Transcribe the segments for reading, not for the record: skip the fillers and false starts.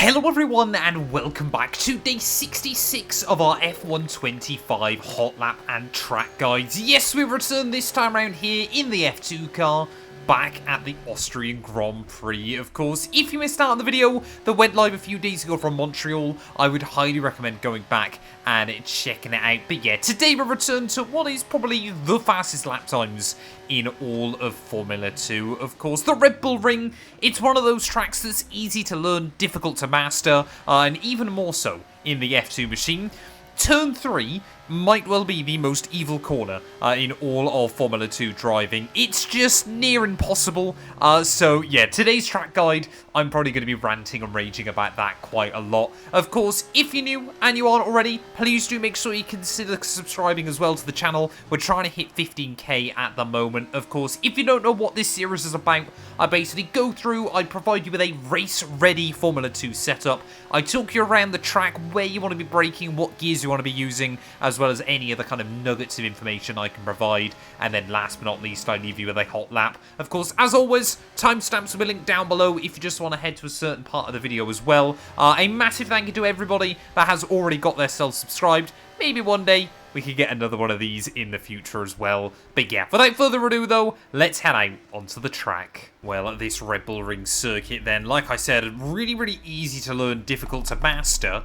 Hello everyone and welcome back to day 66 of our F125 hot lap and track guides. Yes, we return this time around here in the F2 car, back at the Austrian Grand Prix, of course. If you missed out on the video that went live a few days ago from Montreal, I would highly recommend going back and checking it out. But yeah, today we return to what is probably the fastest lap times in all of Formula 2, of course. The Red Bull Ring, it's one of those tracks that's easy to learn, difficult to master, and even more so in the F2 machine. Turn 3 might well be the most evil corner in all of Formula 2 driving. It's just near impossible. So yeah, today's track guide, I'm probably going to be ranting and raging about that quite a lot. Of course, if you're new and you aren't already, please do make sure you consider subscribing as well to the channel. We're trying to hit 15k at the moment. Of course, if you don't know what this series is about, I basically go through, I provide you with a race-ready Formula 2 setup. I talk you around the track, where you want to be braking, what gears you want to be using, as well as any other kind of nuggets of information I can provide. And then last but not least, I leave you with a hot lap. Of course, as always, timestamps will be linked down below if you just want to head to a certain part of the video as well. A massive thank you to everybody that has already got themselves subscribed. Maybe one day we could get another one of these in the future as well. But yeah, without further ado though, let's head out onto the track. Well, at this Red Bull Ring circuit then, like I said, really easy to learn, difficult to master.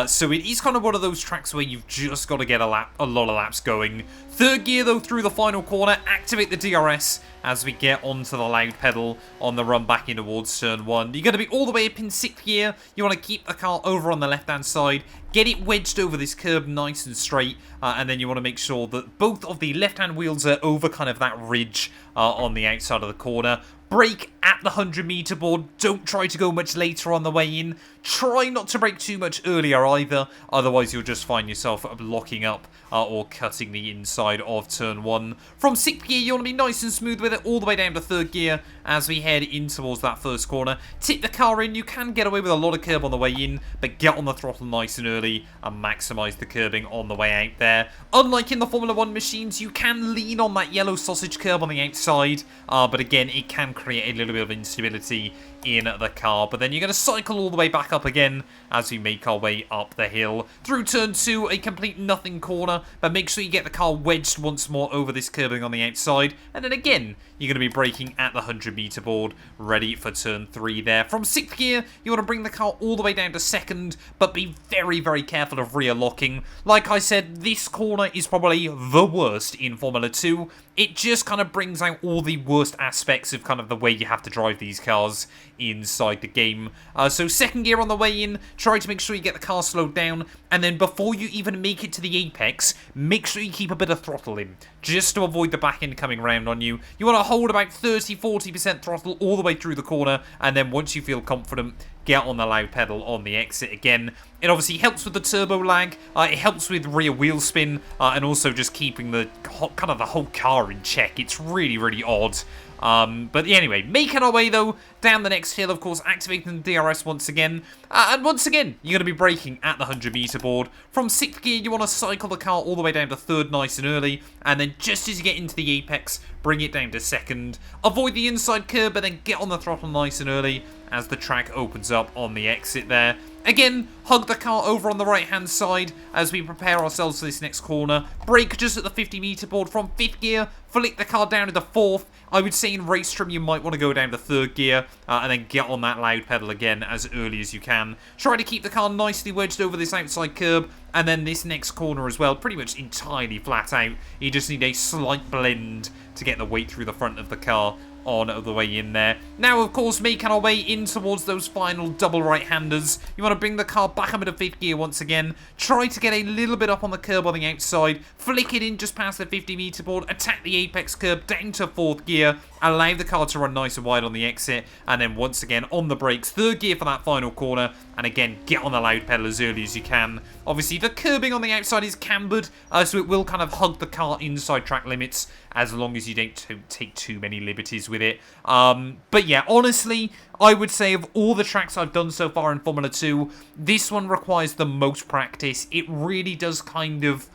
So it is kind of one of those tracks where you've just got to get a lot of laps going. Third gear though through the final corner, activate the DRS as we get onto the loud pedal on the run back in towards turn 1. You're going to be all the way up in 6th gear. You want to keep the car over on the left hand side, get it wedged over this curb nice and straight, and then you want to make sure that both of the left hand wheels are over kind of that ridge on the outside of the corner. Brake at the 100-meter board. Don't try to go much later on the way in. Try not to brake too much earlier either, otherwise you'll just find yourself locking up or cutting the inside of turn 1. From 6th gear, you want to be nice and smooth with it all the way down to 3rd gear as we head in towards that first corner. Tip the car in. You can get away with a lot of curb on the way in, but get on the throttle nice and early and maximise the curbing on the way out there. Unlike in the Formula 1 machines, you can lean on that yellow sausage curb on the outside, but again, it can create a little bit of instability in the car. But then you're going to cycle all the way back up again as we make our way up the hill. Through turn 2, a complete nothing corner, but make sure you get the car wedged once more over this curbing on the outside. And then again, you're going to be braking at the 100-meter board, ready for turn 3 there. From 6th gear, you want to bring the car all the way down to 2nd, but be very careful of rear locking. Like I said, this corner is probably the worst in Formula 2. It just kind of brings out all the worst aspects of kind of the way you have to drive these cars inside the game. So 2nd gear on the way in, try to make sure you get the car slowed down, and then before you even make it to the apex, make sure you keep a bit of throttle in, just to avoid the back end coming round on you. You want to hold about 30-40% throttle all the way through the corner, and then once you feel confident, get on the loud pedal on the exit again. It obviously helps with the turbo lag, it helps with rear wheel spin, and also just keeping the kind of the whole car in check. It's really odd. But anyway, making our way though down the next hill, of course, activating the DRS once again. And once again, you're going to be braking at the 100-meter board. From 6th gear, you want to cycle the car all the way down to 3rd nice and early. And then just as you get into the apex, bring it down to 2nd. Avoid the inside curb, but then get on the throttle nice and early as the track opens up on the exit there. Again, hug the car over on the right-hand side as we prepare ourselves for this next corner. Brake just at the 50-meter board from 5th gear. Flick the car down to 4th. I would say in race trim you might want to go down to 3rd gear and then get on that loud pedal again as early as you can. Try to keep the car nicely wedged over this outside curb, and then this next corner as well, pretty much entirely flat out. You just need a slight blend to get the weight through the front of the car on the way in there. Now, of course, making our way in towards those final double right-handers. You want to bring the car back up into 5th gear once again. Try to get a little bit up on the curb on the outside. Flick it in just past the 50-meter board. Attack the apex curb down to 4th gear. Allow the car to run nice and wide on the exit. And then once again on the brakes. 3rd gear for that final corner. And again, get on the loud pedal as early as you can. Obviously, the curbing on the outside is cambered, so it will kind of hug the car inside track limits as long as you don't take too many liberties with it. But yeah, honestly, I would say of all the tracks I've done so far in Formula 2, this one requires the most practice. It really does kind of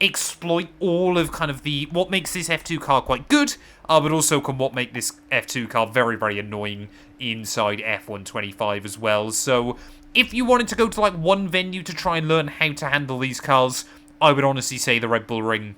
exploit all of kind of the what makes this F2 car quite good, but also can what make this F2 car very, very annoying inside F125 as well. So if you wanted to go to like one venue to try and learn how to handle these cars, I would honestly say the Red Bull Ring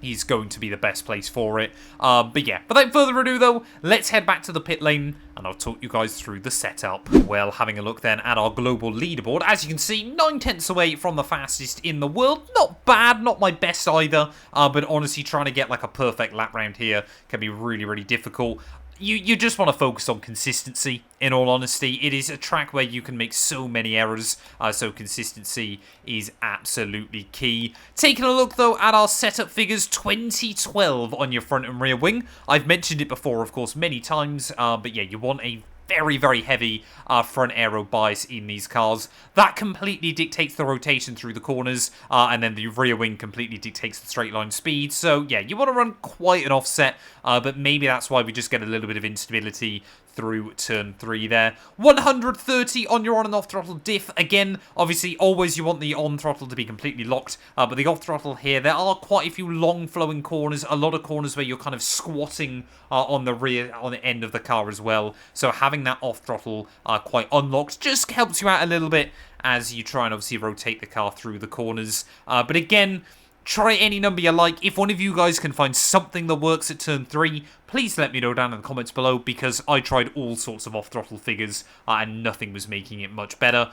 is going to be the best place for it. But yeah, without further ado though, let's head back to the pit lane and I'll talk you guys through the setup. Well, having a look then at our global leaderboard, as you can see, 9/10 away from the fastest in the world. Not bad, not my best either, but honestly trying to get like a perfect lap round here can be really, really difficult. You just want to focus on consistency, in all honesty. It is a track where you can make so many errors, so consistency is absolutely key. Taking a look, though, at our setup figures, 2012 on your front and rear wing. I've mentioned it before, of course, many times, but yeah, you want a very, very heavy front aero bias in these cars. That completely dictates the rotation through the corners, and then the rear wing completely dictates the straight line speed. So yeah, you want to run quite an offset, but maybe that's why we just get a little bit of instability through turn 3 there. 130 on your on and off throttle diff. Again, obviously, always you want the on throttle to be completely locked, but the off throttle here, there are quite a few long flowing corners, a lot of corners where you're kind of squatting on the end of the car as well. So having that off throttle quite unlocked just helps you out a little bit as you try and obviously rotate the car through the corners. But again, try any number you like. If one of you guys can find something that works at turn 3, please let me know down in the comments below, because I tried all sorts of off-throttle figures and nothing was making it much better.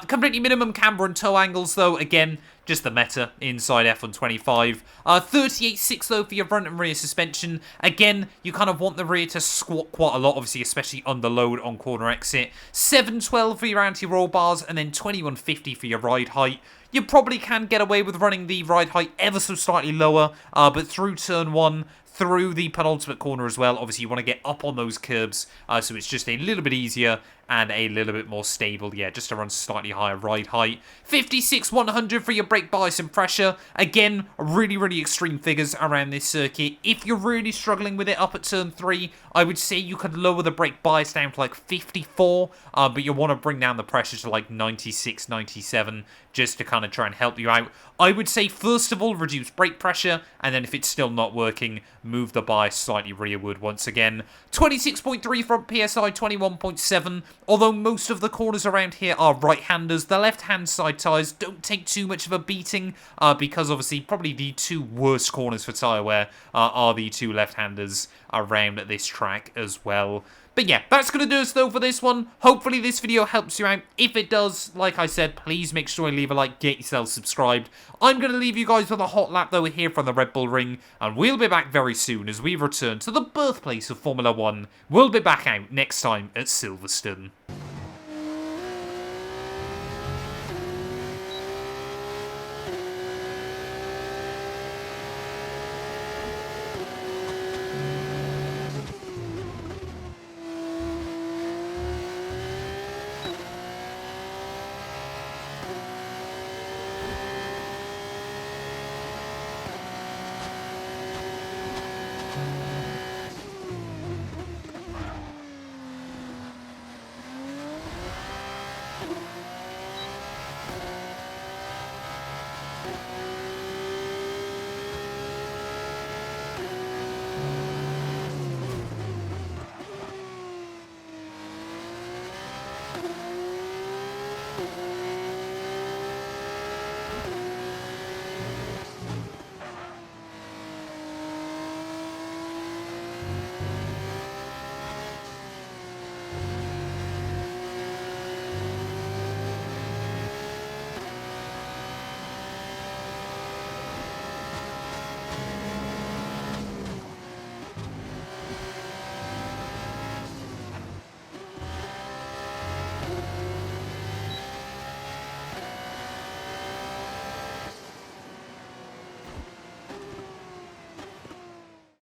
Completely minimum camber and toe angles, though. Again, just the meta inside F125. 38.6 though for your front and rear suspension. Again, you kind of want the rear to squat quite a lot, obviously, especially under load on corner exit. 712 for your anti-roll bars, and then 2150 for your ride height. You probably can get away with running the ride height ever so slightly lower, but through turn 1, through the penultimate corner as well, obviously you want to get up on those curbs, so it's just a little bit easier and a little bit more stable, yeah, just to run slightly higher ride height. 56-100 for your brake bias and pressure. Again, really, really extreme figures around this circuit. If you're really struggling with it up at turn 3, I would say you could lower the brake bias down to like 54, but you want to bring down the pressure to like 96, 97, just to kind of try and help you out. I would say, first of all, reduce brake pressure, and then if it's still not working, move the bias slightly rearward once again. 26.3 front PSI, 21.7. Although most of the corners around here are right-handers, the left-hand side tyres don't take too much of a beating, because obviously probably the two worst corners for tyre wear are the two left-handers around this track as well. But yeah, that's going to do us though for this one. Hopefully this video helps you out. If it does, like I said, please make sure you leave a like, get yourself subscribed. I'm going to leave you guys with a hot lap though here from the Red Bull Ring, and we'll be back very soon as we return to the birthplace of Formula 1. We'll be back out next time at Silverstone.